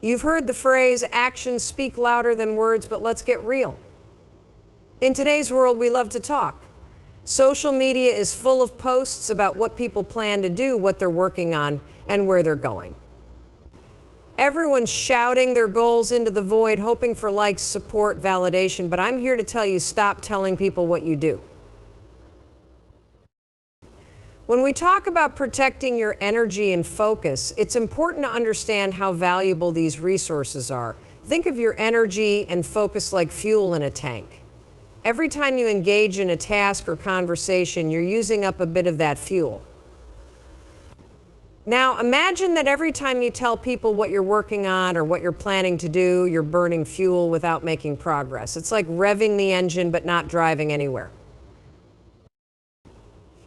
You've heard the phrase, actions speak louder than words, but let's get real. In today's world, we love to talk. Social media is full of posts about what people plan to do, what they're working on, and where they're going. Everyone's shouting their goals into the void, hoping for likes, support, validation, but I'm here to tell you, stop telling people what you do. When we talk about protecting your energy and focus, it's important to understand how valuable these resources are. Think of your energy and focus like fuel in a tank. Every time you engage in a task or conversation, you're using up a bit of that fuel. Now, imagine that every time you tell people what you're working on or what you're planning to do, you're burning fuel without making progress. It's like revving the engine but not driving anywhere.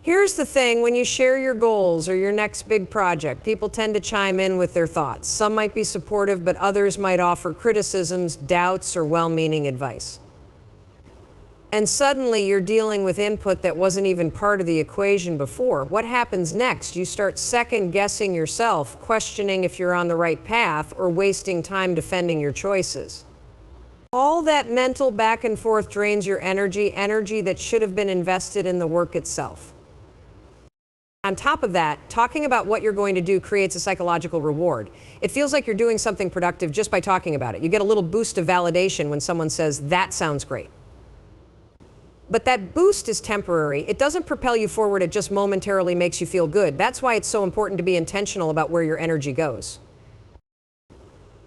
Here's the thing, when you share your goals or your next big project, people tend to chime in with their thoughts. Some might be supportive, but others might offer criticisms, doubts, or well-meaning advice. And suddenly you're dealing with input that wasn't even part of the equation before. What happens next? You start second-guessing yourself, questioning if you're on the right path, or wasting time defending your choices. All that mental back and forth drains your energy that should have been invested in the work itself. On top of that, talking about what you're going to do creates a psychological reward. It feels like you're doing something productive just by talking about it. You get a little boost of validation when someone says, "That sounds great." But that boost is temporary. It doesn't propel you forward, it just momentarily makes you feel good. That's why it's so important to be intentional about where your energy goes.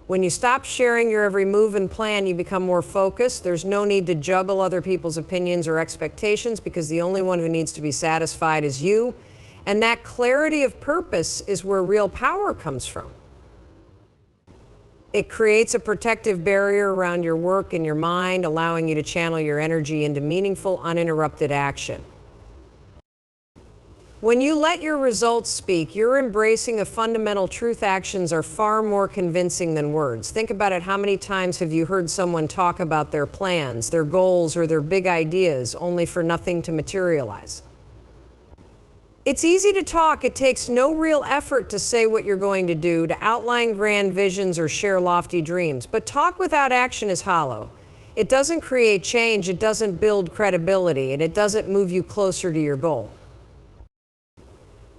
When you stop sharing your every move and plan, you become more focused. There's no need to juggle other people's opinions or expectations because the only one who needs to be satisfied is you. And that clarity of purpose is where real power comes from. It creates a protective barrier around your work and your mind, allowing you to channel your energy into meaningful, uninterrupted action. When you let your results speak, you're embracing a fundamental truth. Actions are far more convincing than words. Think about it. How many times have you heard someone talk about their plans, their goals, or their big ideas, only for nothing to materialize? It's easy to talk. It takes no real effort to say what you're going to do, to outline grand visions or share lofty dreams. But talk without action is hollow. It doesn't create change, it doesn't build credibility, and it doesn't move you closer to your goal.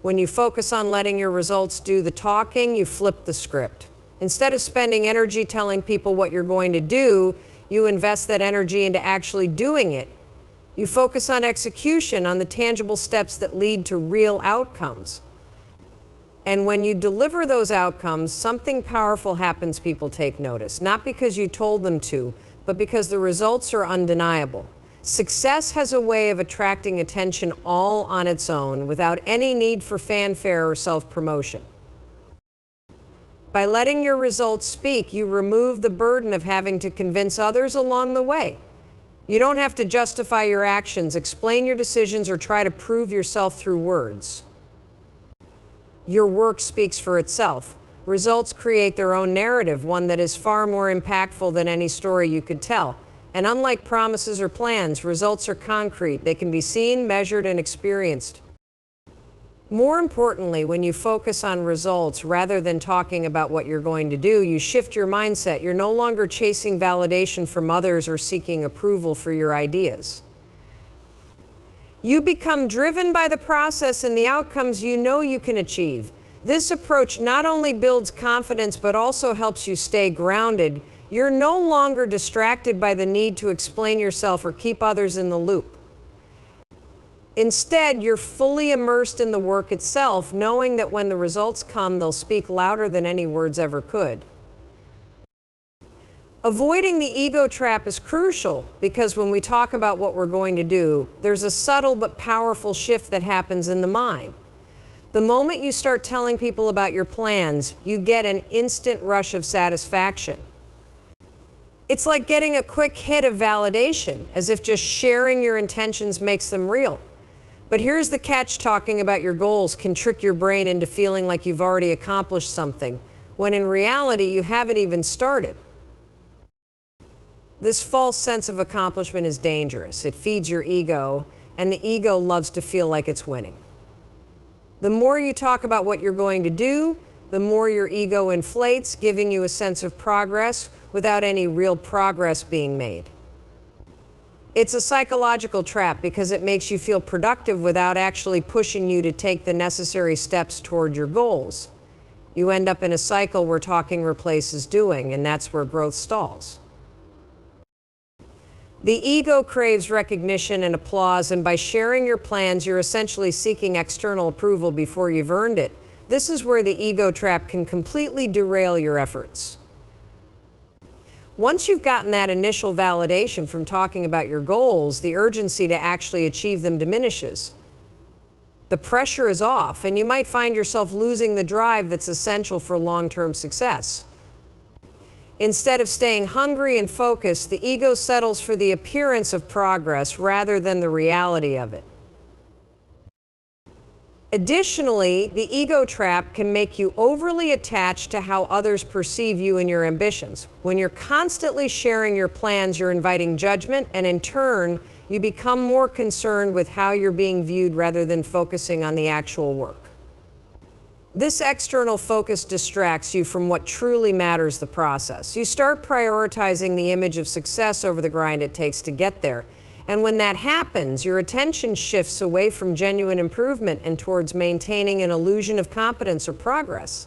When you focus on letting your results do the talking, you flip the script. Instead of spending energy telling people what you're going to do, you invest that energy into actually doing it. You focus on execution, on the tangible steps that lead to real outcomes. And when you deliver those outcomes, something powerful happens. People take notice, not because you told them to, but because the results are undeniable. Success has a way of attracting attention all on its own, without any need for fanfare or self-promotion. By letting your results speak, you remove the burden of having to convince others along the way. You don't have to justify your actions, explain your decisions, or try to prove yourself through words. Your work speaks for itself. Results create their own narrative, one that is far more impactful than any story you could tell. And unlike promises or plans, results are concrete. They can be seen, measured, and experienced. More importantly, when you focus on results rather than talking about what you're going to do, you shift your mindset. You're no longer chasing validation from others or seeking approval for your ideas. You become driven by the process and the outcomes you know you can achieve. This approach not only builds confidence, but also helps you stay grounded. You're no longer distracted by the need to explain yourself or keep others in the loop. Instead, you're fully immersed in the work itself, knowing that when the results come, they'll speak louder than any words ever could. Avoiding the ego trap is crucial because when we talk about what we're going to do, there's a subtle but powerful shift that happens in the mind. The moment you start telling people about your plans, you get an instant rush of satisfaction. It's like getting a quick hit of validation, as if just sharing your intentions makes them real. But here's the catch: talking about your goals can trick your brain into feeling like you've already accomplished something, when in reality you haven't even started. This false sense of accomplishment is dangerous. It feeds your ego, and the ego loves to feel like it's winning. The more you talk about what you're going to do, the more your ego inflates, giving you a sense of progress without any real progress being made. It's a psychological trap because it makes you feel productive without actually pushing you to take the necessary steps toward your goals. You end up in a cycle where talking replaces doing, and that's where growth stalls. The ego craves recognition and applause, and by sharing your plans, you're essentially seeking external approval before you've earned it. This is where the ego trap can completely derail your efforts. Once you've gotten that initial validation from talking about your goals, the urgency to actually achieve them diminishes. The pressure is off, and you might find yourself losing the drive that's essential for long-term success. Instead of staying hungry and focused, the ego settles for the appearance of progress rather than the reality of it. Additionally, the ego trap can make you overly attached to how others perceive you and your ambitions. When you're constantly sharing your plans, you're inviting judgment, and in turn, you become more concerned with how you're being viewed rather than focusing on the actual work. This external focus distracts you from what truly matters, the process. You start prioritizing the image of success over the grind it takes to get there. And when that happens, your attention shifts away from genuine improvement and towards maintaining an illusion of competence or progress.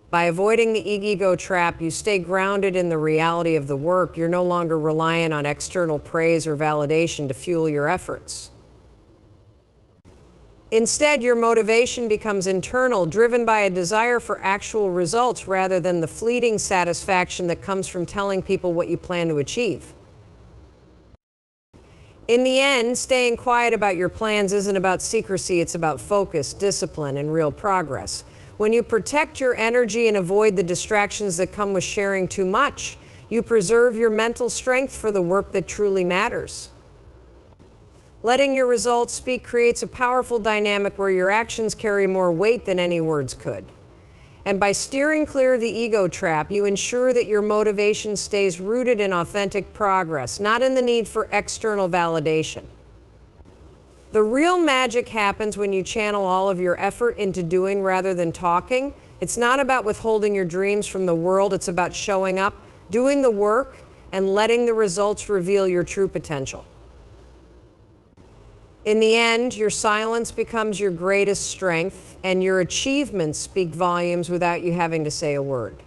By avoiding the ego trap, you stay grounded in the reality of the work. You're no longer reliant on external praise or validation to fuel your efforts. Instead, your motivation becomes internal, driven by a desire for actual results rather than the fleeting satisfaction that comes from telling people what you plan to achieve. In the end, staying quiet about your plans isn't about secrecy, it's about focus, discipline, and real progress. When you protect your energy and avoid the distractions that come with sharing too much, you preserve your mental strength for the work that truly matters. Letting your results speak creates a powerful dynamic where your actions carry more weight than any words could. And by steering clear of the ego trap, you ensure that your motivation stays rooted in authentic progress, not in the need for external validation. The real magic happens when you channel all of your effort into doing rather than talking. It's not about withholding your dreams from the world, it's about showing up, doing the work, and letting the results reveal your true potential. In the end, your silence becomes your greatest strength, and your achievements speak volumes without you having to say a word.